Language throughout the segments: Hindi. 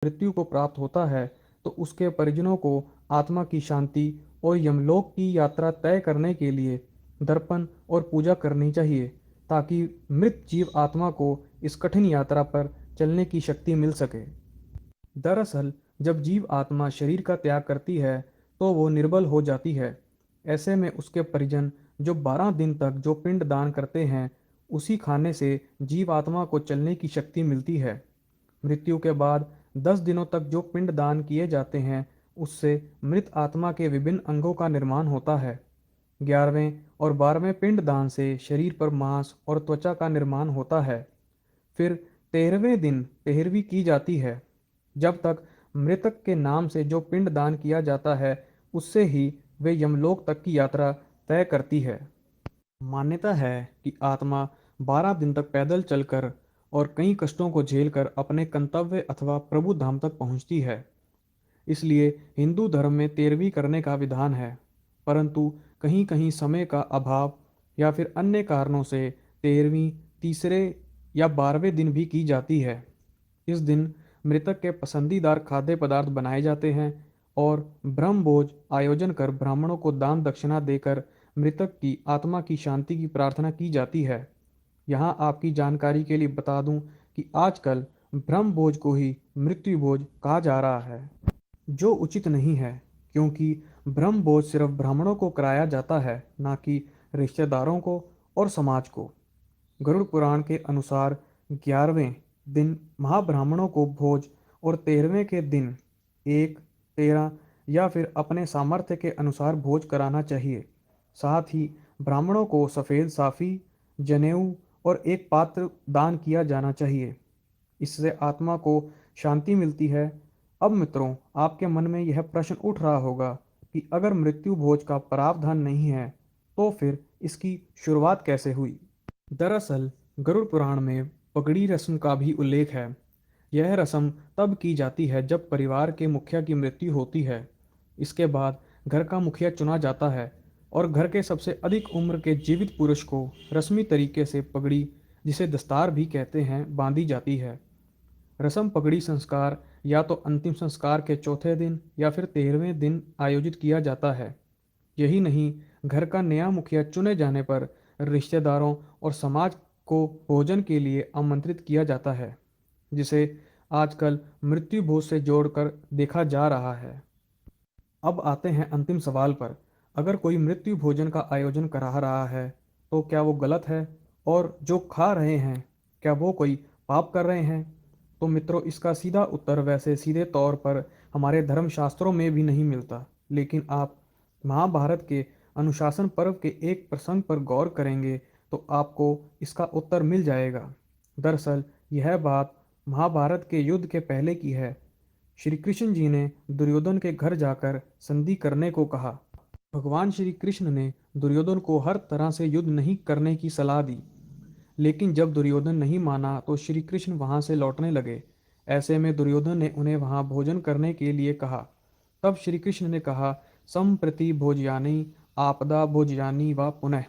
मृत्यु को प्राप्त होता है तो उसके परिजनों को आत्मा की शांति और यमलोक की यात्रा तय करने के लिए दर्पण और पूजा करनी चाहिए, ताकि मृत जीव आत्मा को इस कठिन यात्रा पर चलने की शक्ति मिल सके। दरअसल जब जीव आत्मा शरीर का त्याग करती है तो वो निर्बल हो जाती है। ऐसे में उसके परिजन जो 12 दिन तक जो पिंड दान करते हैं, उसी खाने से जीव आत्मा को चलने की शक्ति मिलती है। मृत्यु के बाद 10 दिनों तक जो पिंड दान किए जाते हैं, उससे मृत आत्मा के विभिन्न अंगों का निर्माण होता है। 11वें और 12वें पिंड दान से शरीर पर मांस और त्वचा का निर्माण होता है। फिर 13वें दिन तेरहवीं की जाती है, जब तक मृतक के नाम से जो पिंड दान किया जाता है, उससे ही वे यमलोक तक की यात्रा तय करती है। मान्यता है कि आत्मा 12 दिन तक पैदल चलकर और कई कष्टों को झेलकर अपने गंतव्य अथवा प्रभु धाम तक पहुंचती है। इसलिए हिंदू धर्म में 13वीं करने का विधान है, परंतु कहीं कहीं समय का अभाव या फिर अन्य कारणों से 13वीं तीसरे या 12वें दिन भी की जाती है। इस दिन मृतक के पसंदीदार खाद्य पदार्थ बनाए जाते हैं और ब्रह्मभोज आयोजन कर ब्राह्मणों को दान दक्षिणा देकर मृतक की आत्मा की शांति की प्रार्थना की जाती है। यहाँ आपकी जानकारी के लिए बता दूं कि आजकल ब्रह्मभोज को ही मृत्यु भोज कहा जा रहा है, जो उचित नहीं है, क्योंकि ब्रह्मभोज सिर्फ ब्राह्मणों को कराया जाता है, ना कि रिश्तेदारों को और समाज को। गरुड़ पुराण के अनुसार 11वें दिन महाब्राह्मणों को भोज और 13वें के दिन 1, 13 या फिर अपने सामर्थ्य के अनुसार भोज कराना चाहिए। साथ ही ब्राह्मणों को सफ़ेद साफ़ी, जनेऊ और एक पात्र दान किया जाना चाहिए। इससे आत्मा को शांति मिलती है। अब मित्रों, आपके मन में यह प्रश्न उठ रहा होगा कि अगर मृत्यु भोज का प्रावधान नहीं है, तो फिर इसकी शुरुआत कैसे हुई? दरअसल गरुड़ पुराण में पगड़ी रस्म का भी उल्लेख है। यह रस्म तब की जाती है जब परिवार के मुखिया की मृत्यु होती है। इसके बाद घर का मुखिया चुना जाता है और घर के सबसे अधिक उम्र के जीवित पुरुष को रस्मी तरीके से पगड़ी, जिसे दस्तार भी कहते हैं, बांधी जाती है। रस्म पगड़ी संस्कार या तो अंतिम संस्कार के चौथे दिन या फिर 13वें दिन आयोजित किया जाता है। यही नहीं, घर का नया मुखिया चुने जाने पर रिश्तेदारों और समाज को भोजन के लिए आमंत्रित किया जाता है, जिसे आजकल मृत्यु भोज से जोड़कर देखा जा रहा है। अब आते हैं अंतिम सवाल पर। अगर कोई मृत्यु भोजन का आयोजन करा रहा है, तो क्या वो गलत है? और जो खा रहे हैं, क्या वो कोई पाप कर रहे हैं? तो मित्रों, इसका सीधा उत्तर वैसे सीधे तौर पर हमारे धर्मशास्त्रों में भी नहीं मिलता, लेकिन आप महाभारत के अनुशासन पर्व के एक प्रसंग पर गौर करेंगे तो आपको इसका उत्तर मिल जाएगा। दरअसल यह बात महाभारत के युद्ध के पहले की है। श्री कृष्ण जी ने दुर्योधन के घर जाकर संधि करने को कहा। भगवान श्री कृष्ण ने दुर्योधन को हर तरह से युद्ध नहीं करने की सलाह दी, लेकिन जब दुर्योधन नहीं माना तो श्री कृष्ण वहां से लौटने लगे। ऐसे में दुर्योधन ने उन्हें वहां भोजन करने के लिए कहा। तब श्री कृष्ण ने कहा, संप्रति भोजयानी आपदा भोजयानी व पुनः,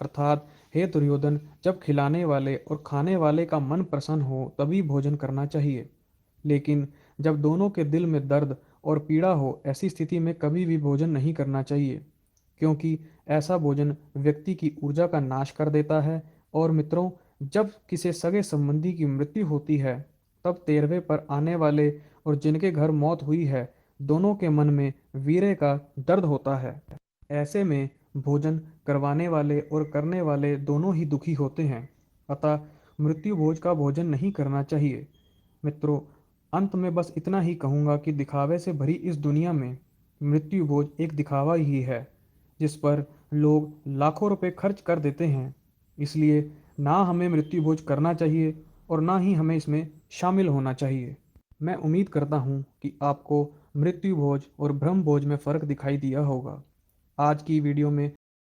अर्थात हे दुर्योधन, जब खिलाने वाले और खाने वाले का मन प्रसन्न हो तभी भोजन करना चाहिए, लेकिन जब दोनों के दिल में दर्द और पीड़ा हो, ऐसी स्थिति में कभी भी भोजन नहीं करना चाहिए, क्योंकि ऐसा भोजन व्यक्ति की ऊर्जा का नाश कर देता है। और मित्रों, जब किसी सगे संबंधी की मृत्यु होती है, तब 13वें पर आने वाले और जिनके घर मौत हुई है, दोनों के मन में वीर्य का दर्द होता है। ऐसे में भोजन करवाने वाले और करने वाले दोनों ही दुखी होते हैं। अतः मृत्यु भोज का भोजन नहीं करना चाहिए। मित्रों, अंत में बस इतना ही कहूँगा कि दिखावे से भरी इस दुनिया में मृत्यु भोज एक दिखावा ही है, जिस पर लोग लाखों रुपए खर्च कर देते हैं। इसलिए ना हमें मृत्यु भोज करना चाहिए और ना ही हमें इसमें शामिल होना चाहिए। मैं उम्मीद करता हूँ कि आपको मृत्यु भोज और ब्रह्म भोज में फ़र्क दिखाई दिया होगा। आज की वीडियो में